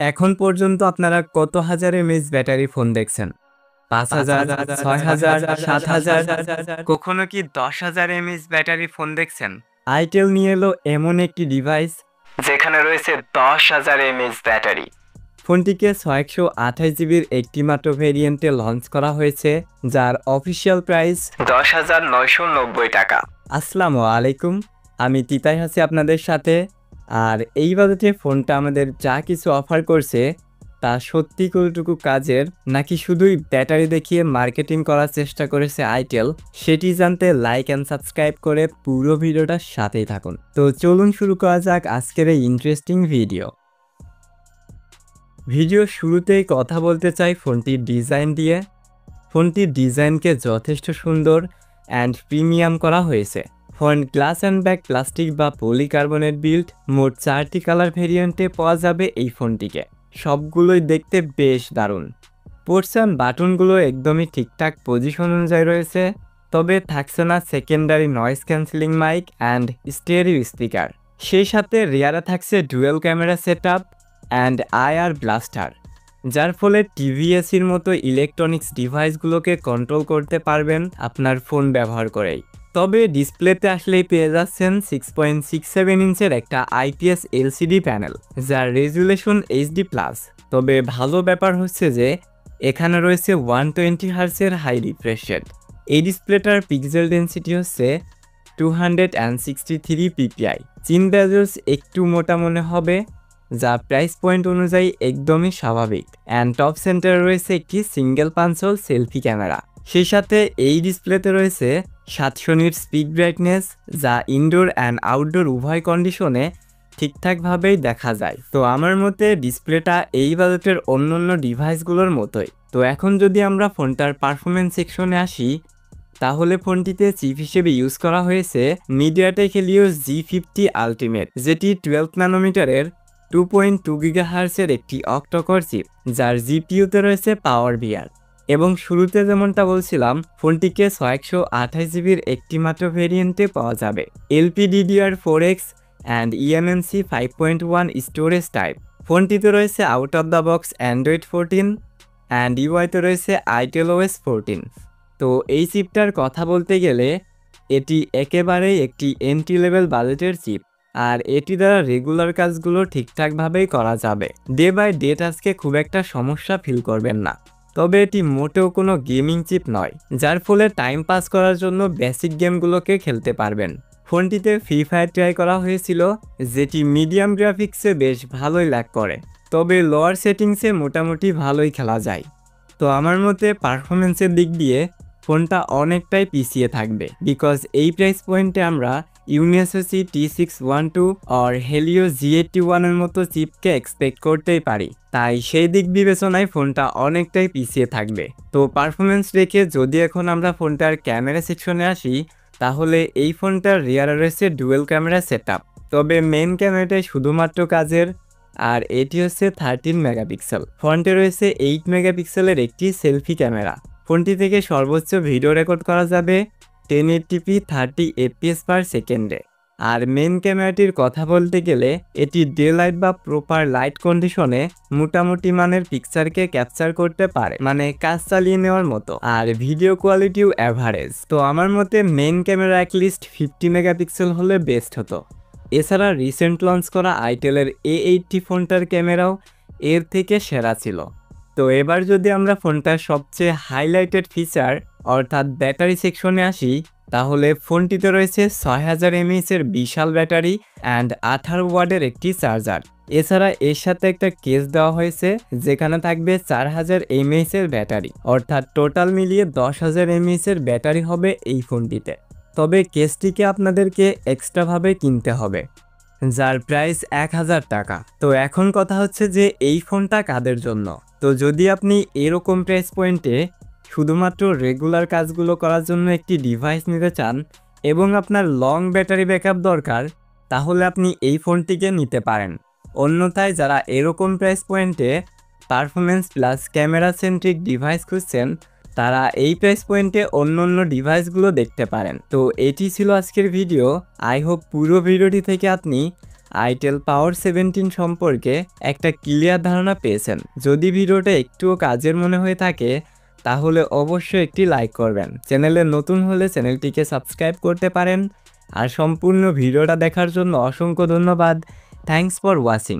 এখন পর্যন্ত আপনারা কত হাজার এমএএইচ ব্যাটারি ফোন দেখছেন? ৫,০০০, ৬,০০০, ৭,০০০, কখনো কি ১০,০০০ এমএএইচ ব্যাটারি ফোন দেখছেন? আইটেল নিয়ে এলো এমন একটি ডিভাইস যেখানে রয়েছে ১০,০০০ এমএএইচ ব্যাটারি। ফোনটিকে ৬২৮ জিবির একটি মাত্র ভেরিয়েন্টে লঞ্চ করা হয়েছে, যার অফিসিয়াল প্রাইস ১০,৯৯০ টাকা। আসসালামু আলাইকুম, আমি তিতাই আছি আপনাদের সাথে। আর এই বাজেটে ফোনটা আমাদের যা কিছু অফার করছে তা সত্যি কতটুকু কাজের, নাকি শুধুই ব্যাটারি দেখিয়ে মার্কেটিং করার চেষ্টা করেছে আইটেল, সেটি জানতে লাইক অ্যান্ড সাবস্ক্রাইব করে পুরো ভিডিওটার সাথেই থাকুন। তো চলুন শুরু করা যাক আজকের এই ইন্টারেস্টিং ভিডিও শুরুতেই কথা বলতে চাই ফোনটির ডিজাইন দিয়ে। ফোনটির ডিজাইনকে যথেষ্ট সুন্দর অ্যান্ড প্রিমিয়াম করা হয়েছে। Front glass and back plastic বা পলিকার্বনেট বিল্ড, মোট 4টি কালার ভেরিয়েন্টে পাওয়া যাবে এই ফোনটিকে। সবগুলোই দেখতে বেশ দারুণ। পোর্টস বাটনগুলো একদমই ঠিকঠাক পজিশন অনুযায়ী রয়েছে, তবে থাকছে না secondary noise cancelling mic and stereo speaker. সেই সাথে রিয়ারে থাকছে dual camera setup and IR blaster, যার ফলে টিভিএসির মতো ইলেকট্রনিক্স ডিভাইসগুলোকে কন্ট্রোল করতে পারবেন আপনার ফোন ব্যবহার করেই। তবে ডিসপ্লেতে আসলেই পেয়ে যাচ্ছেন 6.67 ইঞ্চের একটা আইপিএস এলসিডি প্যানেল, যার রেজুলেশন এইচডি+। তবে ভালো ব্যাপার হচ্ছে যে এখানে রয়েছে 120 হার্টজের হাই রিফ্রেশ রেট। এই ডিসপ্লেটার পিক্সেল ডেন্সিটি হচ্ছে 263 পিপিআই। চিন বেজেলস একটু মোটা মনে হবে, যা প্রাইস পয়েন্ট অনুযায়ী একদমই স্বাভাবিক। অ্যান্ড টপ সেন্টারে রয়েছে একটি সিঙ্গেল পাঞ্চল সেলফি ক্যামেরা। সেই সাথে এই ডিসপ্লেতে রয়েছে 700 নিট স্পিক ব্রাইটনেস, যা ইনডোর অ্যান্ড আউটডোর উভয় কন্ডিশনে ঠিকঠাকভাবেই দেখা যায়। তো আমার মতে ডিসপ্লেটা এই বাজেটের অন্যান্য ডিভাইসগুলোর মতোই। তো এখন যদি আমরা ফোনটার পারফরমেন্স সেকশনে আসি, তাহলে ফোনটিতে চিপ হিসেবে ইউজ করা হয়েছে মিডিয়াটেক হেলিওস G50 আলটিমেট, যেটি 12 ন্যানোমিটারের 2.2 গিগাহার্টজের একটি অক্টোকোর চিপ, যার জিপিইউতে রয়েছে পাওয়ার ভিআর। এবং শুরুতে যেমনটা বলছিলাম, ফোনটিকে ৬২৮ জিবির একটি মাত্র ভেরিয়েন্টে পাওয়া যাবে। LPDDR4X and eMMC 5.1 storage type. ফোনটিতে রয়েছে out of the box Android 14 and ইউআইতে রয়েছে আইটেলওএস 14। তো এই চিপটার কথা বলতে গেলে এটি একেবারেই একটি এন্ট্রি লেভেল বাজেটের চিপ, আর এটি দ্বারা রেগুলার কাজগুলো ঠিকঠাকভাবেই করা যাবে। ডে বাই ডে টাস্কে খুব একটা সমস্যা ফিল করবেন না। তবে এটি মোটেও কোনো গেমিং চিপ নয়, যার ফলে টাইম পাস করার জন্য বেসিক গেমগুলোকে খেলতে পারবেন। ফোনটিতে ফ্রি ফায়ার ট্রাই করা হয়েছিল, যেটি মিডিয়াম গ্রাফিক্সে বেশ ভালোই ল্যাগ করে, তবে লোয়ার সেটিংসে মোটামুটি ভালোই খেলা যায়। তো আমার মতে পারফরমেন্সের দিক দিয়ে ফোনটা অনেকটাই পিছিয়ে থাকবে, বিকজ এই প্রাইস পয়েন্টে আমরা ইউনিএসওসি T612 আর হেলিওস G81 এর মতো চিপকে এক্সপেক্ট করতেই পারি। তাই সেই দিক বিবেচনায় ফোনটা অনেকটাই পিছিয়ে থাকবে। তো পারফরমেন্স রেখে যদি এখন আমরা ফোনটার ক্যামেরা সেকশনে আসি, তাহলে এই ফোনটার রিয়ারে রয়েছে ডুয়েল ক্যামেরা সেটআপ, তবে মেন ক্যামেরাটাই শুধুমাত্র কাজের, আর এটি হচ্ছে 13 মেগাপিক্সেল। ফ্রন্টে রয়েছে 8 মেগাপিক্সেলের একটি সেলফি ক্যামেরা। ফোনটি থেকে সর্বোচ্চ ভিডিও রেকর্ড করা যাবে 1080p 30 fps পার সেকেন্ডে। আর মেন ক্যামেরাটির কথা বলতে গেলে এটি ডে লাইট বা প্রপার লাইট কন্ডিশনে মোটামুটি মানের পিকচারকে ক্যাপচার করতে পারে, মানে কাজ চালিয়ে নেওয়ার মতো। আর ভিডিও কোয়ালিটিও অ্যাভারেজ। তো আমার মতে মেন ক্যামেরা অ্যাটলিস্ট 50 মেগাপিক্সেল হলে বেস্ট হতো। এছাড়া রিসেন্ট লঞ্চ করা আইটেলের A80 ফোনটার ক্যামেরাও এর থেকে সেরা ছিল। তো এবার যদি আমরা ফোনটার সবচেয়ে হাইলাইটেড ফিচার অর্থাৎ ব্যাটারি সেকশনে আসি, তাহলে ফোনটিতে রয়েছে 6000 mAh এর বিশাল ব্যাটারি অ্যান্ড 18 ওয়াটের একটি চার্জার। এছাড়া এর সাথে একটা কেস দেওয়া হয়েছে, যেখানে থাকবে 4000 mAh এর ব্যাটারি, অর্থাৎ টোটাল মিলিয়ে 10000 mAh এর ব্যাটারি হবে এই ফোনটিতে। তবে কেসটিকে আপনাদেরকে এক্সট্রাভাবে কিনতে হবে, যার প্রাইস 1000 টাকা। তো এখন কথা হচ্ছে যে এই ফোনটা কাদের জন্য। তো যদি আপনি এরকম প্রাইস পয়েন্টে শুধুমাত্র রেগুলার কাজগুলো করার জন্য একটি ডিভাইস নিতে চান এবং আপনার লং ব্যাটারি ব্যাকআপ দরকার, তাহলে আপনি এই ফোনটিকে নিতে পারেন। অন্যথায় যারা এরকম প্রাইস পয়েন্টে performance plus camera centric device খুঁজছেন, তারা এই প্রাইস পয়েন্টে অন্য ডিভাইসগুলো দেখতে পারেন। তো এটি ছিল আজকের ভিডিও। আই হোপ পুরো ভিডিওটি থেকে আপনি আইটেল পাওয়ার 17 সম্পর্কে একটা ক্লিয়ার ধারণা পেয়েছেন। যদি ভিডিওটা একটুও কাজের মনে হয়ে থাকে তাহলে অবশ্যই একটি লাইক করবেন। চ্যানেলে নতুন হলে চ্যানেলটিকে সাবস্ক্রাইব করতে পারেন। আর সম্পূর্ণ ভিডিওটা দেখার জন্য অসংখ্য ধন্যবাদ। Thanks for watching.